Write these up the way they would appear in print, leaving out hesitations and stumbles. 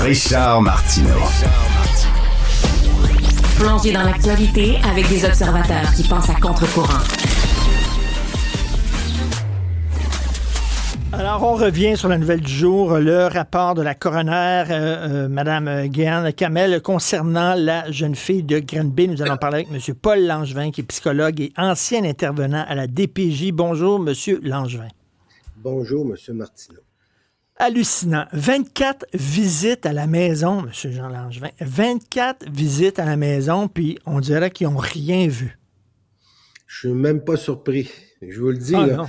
Richard Martineau. Plongé dans l'actualité avec des observateurs qui pensent à contre-courant. Alors, on revient sur la nouvelle du jour, le rapport de la coroner, Mme Guéane Kamel, concernant la jeune fille de Granby. Nous allons parler avec M. Paul Langevin, qui est psychologue et ancien intervenant à la DPJ. Bonjour, M. Langevin. Bonjour, M. Martineau. Hallucinant. 24 visites à la maison, M. Jean Langevin. 24 visites à la maison, puis on dirait qu'ils n'ont rien vu. Je suis même pas surpris. Je vous le dis, ah, là. Non.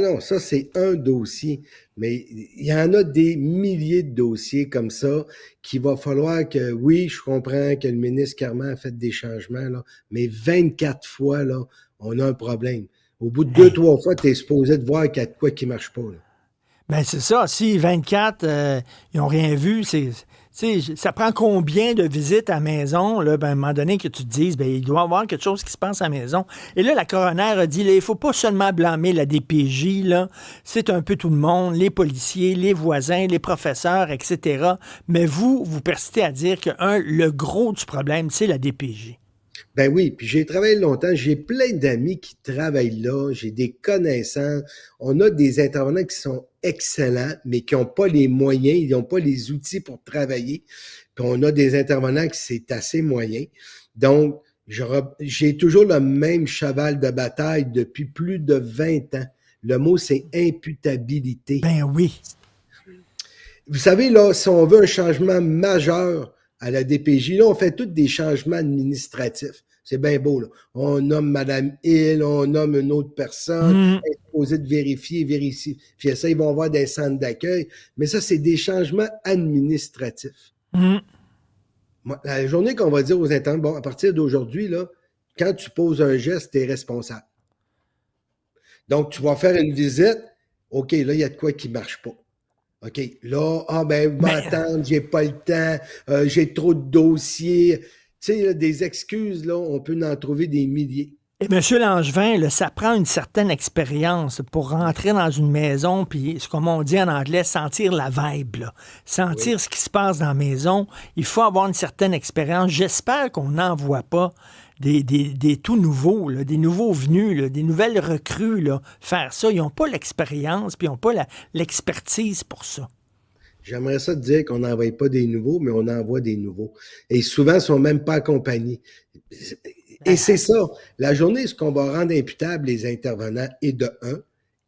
Non, ça, c'est un dossier. Mais il y en a des milliers de dossiers comme ça qu'il va falloir que, oui, je comprends que le ministre Carman a fait des changements, là, mais 24 fois, là, on a un problème. Au bout de 2-3 fois, tu es supposé de voir qu'il y a de quoi qui marche pas, là. Ben c'est ça. Si 24, ils n'ont rien vu, ça prend combien de visites à la maison, là, à un moment donné, que tu te dises, il doit y avoir quelque chose qui se passe à la maison. Et là, la coroner a dit, il ne faut pas seulement blâmer la DPJ, là, c'est un peu tout le monde, les policiers, les voisins, les professeurs, etc. Mais vous persistez à dire que, le gros du problème, c'est la DPJ. Ben oui, puis j'ai travaillé longtemps, j'ai plein d'amis qui travaillent là, j'ai des connaissances, on a des intervenants qui sont excellents, mais qui n'ont pas les moyens, ils n'ont pas les outils pour travailler, puis on a des intervenants qui c'est assez moyen. Donc, j'ai toujours le même cheval de bataille depuis plus de 20 ans. Le mot, c'est imputabilité. Ben oui. Vous savez, là, si on veut un changement majeur à la DPJ, là, on fait tous des changements administratifs. C'est bien beau, là. On nomme Mme Hill, on nomme une autre personne, exposé de vérifier ça, ils vont avoir des centres d'accueil. Mais ça, c'est des changements administratifs. Moi, la journée qu'on va dire aux intervenants, à partir d'aujourd'hui, là, quand tu poses un geste, tu es responsable. Donc, tu vas faire une visite, OK, là, il y a de quoi qui ne marche pas. OK, là, vous m'entendez, j'ai pas le temps, j'ai trop de dossiers. Tu sais, là, des excuses, là, on peut en trouver des milliers. Et M. Langevin, là, ça prend une certaine expérience pour rentrer dans une maison, puis, comme on dit en anglais, sentir la vibe, là. Sentir ce qui se passe dans la maison. Il faut avoir une certaine expérience. J'espère qu'on n'en voit pas des tout nouveaux, là, des nouveaux venus, là, des nouvelles recrues, là, faire ça. Ils n'ont pas l'expérience, puis ils n'ont pas l'expertise pour ça. J'aimerais ça te dire qu'on n'envoie pas des nouveaux, mais on envoie des nouveaux. Et souvent, ils ne sont même pas accompagnés. Et c'est ça. La journée, ce qu'on va rendre imputable les intervenants est de 1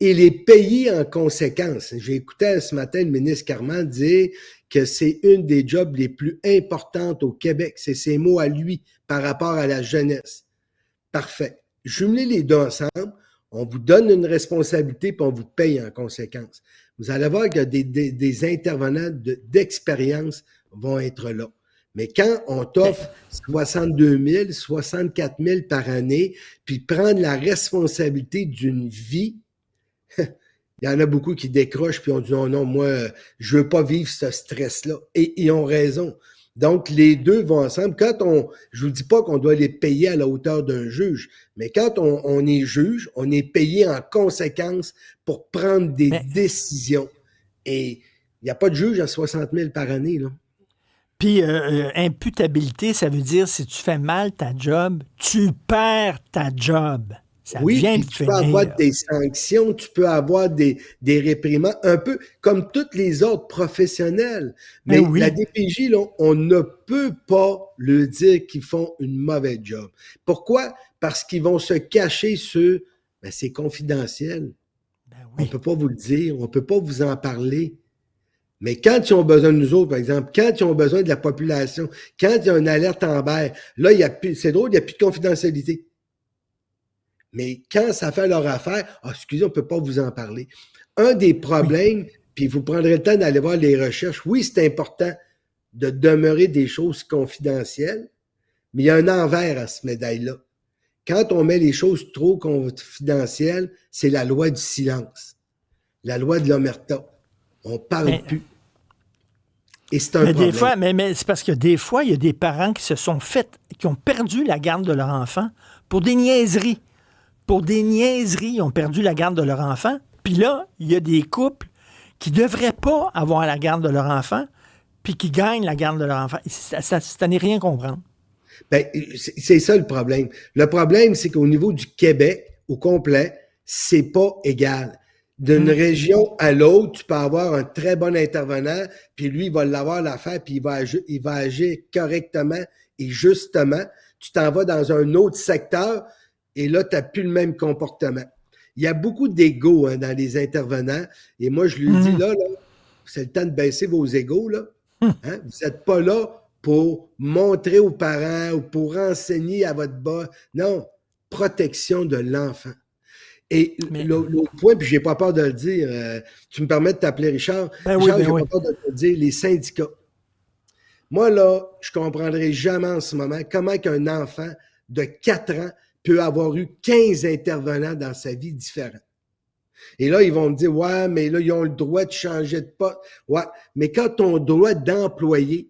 et les payer en conséquence. J'ai écouté ce matin le ministre Carman dire que c'est une des jobs les plus importantes au Québec. C'est ses mots à lui par rapport à la jeunesse. Parfait. Jumelez les deux ensemble, on vous donne une responsabilité puis on vous paye en conséquence. Vous allez voir que des intervenants d'expérience vont être là. Mais quand on t'offre 62 000, 64 000 par année, puis prendre la responsabilité d'une vie, il y en a beaucoup qui décrochent puis on dit non, moi, je veux pas vivre ce stress-là. Et ils ont raison. Donc, les deux vont ensemble. Je vous dis pas qu'on doit les payer à la hauteur d'un juge, mais quand on est juge, on est payé en conséquence pour prendre des décisions. Et il n'y a pas de juge à 60 000 par année, là. Puis, imputabilité, ça veut dire si tu fais mal ta job, tu perds ta job. Ça vient de tu peux avoir des sanctions, tu peux avoir des réprimandes, un peu comme tous les autres professionnels. Mais la DPJ, là, on ne peut pas leur dire qu'ils font une mauvaise job. Pourquoi? Parce qu'ils vont se cacher sur c'est confidentiel. On ne peut pas vous le dire, on ne peut pas vous en parler. Mais quand ils ont besoin de nous autres, par exemple, quand ils ont besoin de la population, quand il y a une alerte Amber, là, c'est drôle, il n'y a plus de confidentialité. Mais quand ça fait leur affaire, excusez, on ne peut pas vous en parler. Un des problèmes, puis vous prendrez le temps d'aller voir les recherches, oui, c'est important de demeurer des choses confidentielles, mais il y a un envers à cette médaille-là. Quand on met les choses trop confidentielles, c'est la loi du silence, la loi de l'omerta. On ne parle plus. Et c'est un problème. Des fois, mais c'est parce que des fois, il y a des parents qui ont perdu la garde de leur enfant pour des niaiseries. Pour des niaiseries, ils ont perdu la garde de leur enfant. Puis là, il y a des couples qui ne devraient pas avoir la garde de leur enfant, puis qui gagnent la garde de leur enfant. Ça n'est rien comprendre. Ben, c'est ça le problème. Le problème, c'est qu'au niveau du Québec, au complet, c'est pas égal. D'une région à l'autre, tu peux avoir un très bon intervenant, puis lui, il va l'avoir l'affaire, puis il va agir correctement et justement. Tu t'en vas dans un autre secteur et là, tu n'as plus le même comportement. Il y a beaucoup d'ego dans les intervenants et moi, je lui dis, là, c'est le temps de baisser vos égos, là. Hein? Vous n'êtes pas là pour montrer aux parents ou pour enseigner à votre bas. Non, protection de l'enfant. Et l'autre point, puis j'ai pas peur de le dire, tu me permets de t'appeler Richard. Richard, j'ai pas peur de te dire, les syndicats. Moi, là, je comprendrai jamais en ce moment comment qu'un enfant de 4 ans peut avoir eu 15 intervenants dans sa vie différents. Et là, ils vont me dire, ouais, mais là, ils ont le droit de changer de poste. Ouais, mais quand ton droit d'employé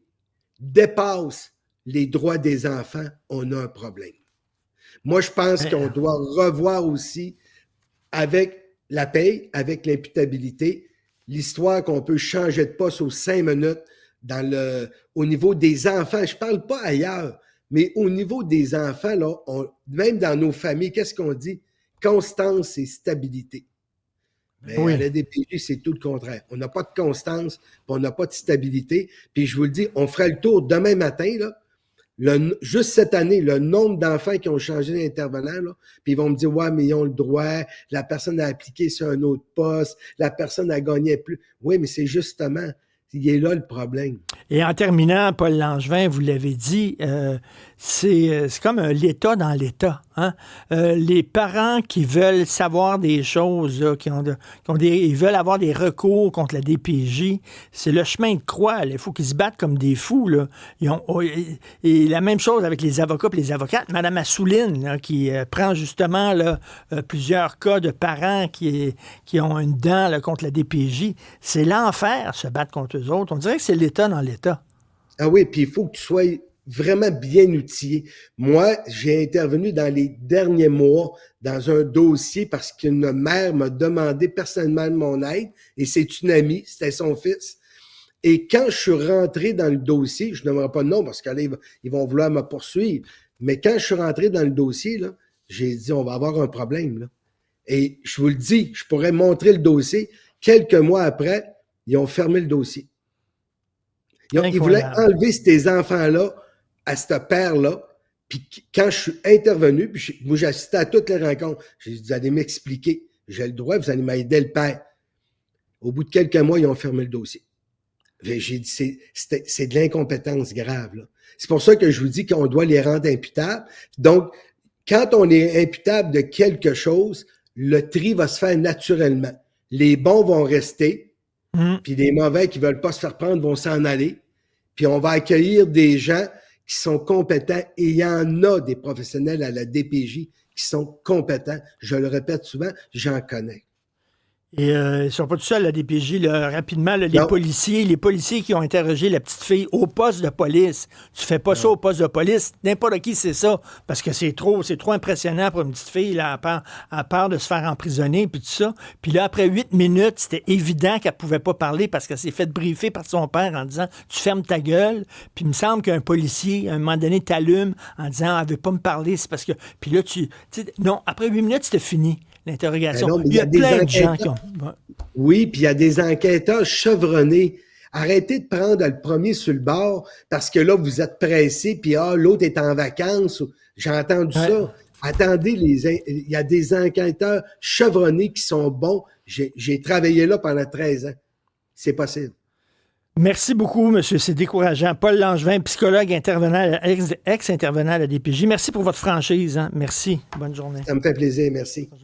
dépasse les droits des enfants, on a un problème. Moi, je pense qu'on doit revoir aussi avec la paye, avec l'imputabilité, l'histoire qu'on peut changer de poste aux 5 minutes au niveau des enfants. Je parle pas ailleurs, mais au niveau des enfants, là, même dans nos familles, qu'est-ce qu'on dit? Constance et stabilité. Mais à la DPJ, c'est tout le contraire. On n'a pas de constance, puis on n'a pas de stabilité. Puis je vous le dis, on fera le tour demain matin, là. Juste cette année, le nombre d'enfants qui ont changé d'intervenant, là, puis ils vont me dire, ouais, mais ils ont le droit, la personne a appliqué sur un autre poste, la personne a gagné plus. Oui, mais c'est justement, il est là le problème. Et en terminant, Paul Langevin, vous l'avez dit, c'est comme l'État dans l'État. Hein? Les parents qui veulent savoir des choses, là, ils veulent avoir des recours contre la DPJ, c'est le chemin de croix. Là. Il faut qu'ils se battent comme des fous. Là. Et la même chose avec les avocats et les avocates. Mme Assouline, là, qui prend justement là, plusieurs cas de parents qui ont une dent là, contre la DPJ. C'est l'enfer, se battre contre eux autres. On dirait que c'est l'État dans l'État. Ah oui, puis il faut que tu sois vraiment bien outillé. Moi, j'ai intervenu dans les derniers mois dans un dossier parce qu'une mère m'a demandé personnellement de mon aide et c'est une amie, c'était son fils. Et quand je suis rentré dans le dossier, je ne nommerai pas de nom parce qu'ils vont vouloir me poursuivre, mais quand je suis rentré dans le dossier, là, j'ai dit on va avoir un problème. Là. Et je vous le dis, je pourrais montrer le dossier. Quelques mois après, ils ont fermé le dossier. Ils voulaient enlever ces enfants-là à ce père-là. Puis quand je suis intervenu, puis moi j'assistais à toutes les rencontres, j'ai dit, vous allez m'expliquer. J'ai le droit, vous allez m'aider le père. Au bout de quelques mois, ils ont fermé le dossier. J'ai dit, c'est de l'incompétence grave. Là. C'est pour ça que je vous dis qu'on doit les rendre imputables. Donc, quand on est imputable de quelque chose, le tri va se faire naturellement. Les bons vont rester, puis les mauvais qui veulent pas se faire prendre vont s'en aller. Puis on va accueillir des gens qui sont compétents et il y en a des professionnels à la DPJ qui sont compétents. Je le répète souvent, j'en connais. Et ils ne sont pas tout seuls, la DPJ. Là, rapidement, là, les policiers qui ont interrogé la petite fille au poste de police. Tu fais pas ça au poste de police. N'importe qui sait ça. Parce que c'est trop impressionnant pour une petite fille. Là, à peur de se faire emprisonner puis tout ça. Puis là, après 8 minutes, c'était évident qu'elle pouvait pas parler parce qu'elle s'est fait briefer par son père en disant « Tu fermes ta gueule. » Puis il me semble qu'un policier, à un moment donné, t'allume en disant « Elle veut pas me parler. » C'est parce que... Puis là, non, après 8 minutes, c'était fini. L'interrogation. Non, il y a plein de gens qui ont... Oui, puis il y a des enquêteurs chevronnés. Arrêtez de prendre le premier sur le bord parce que là, vous êtes pressé, puis l'autre est en vacances. J'ai entendu ça. Attendez, il y a des enquêteurs chevronnés qui sont bons. J'ai travaillé là pendant 13 ans. C'est possible. Merci beaucoup, monsieur. C'est décourageant. Paul Langevin, psychologue intervenant, ex-intervenant à la DPJ. Merci pour votre franchise. Hein. Merci. Bonne journée. Ça me fait plaisir. Merci.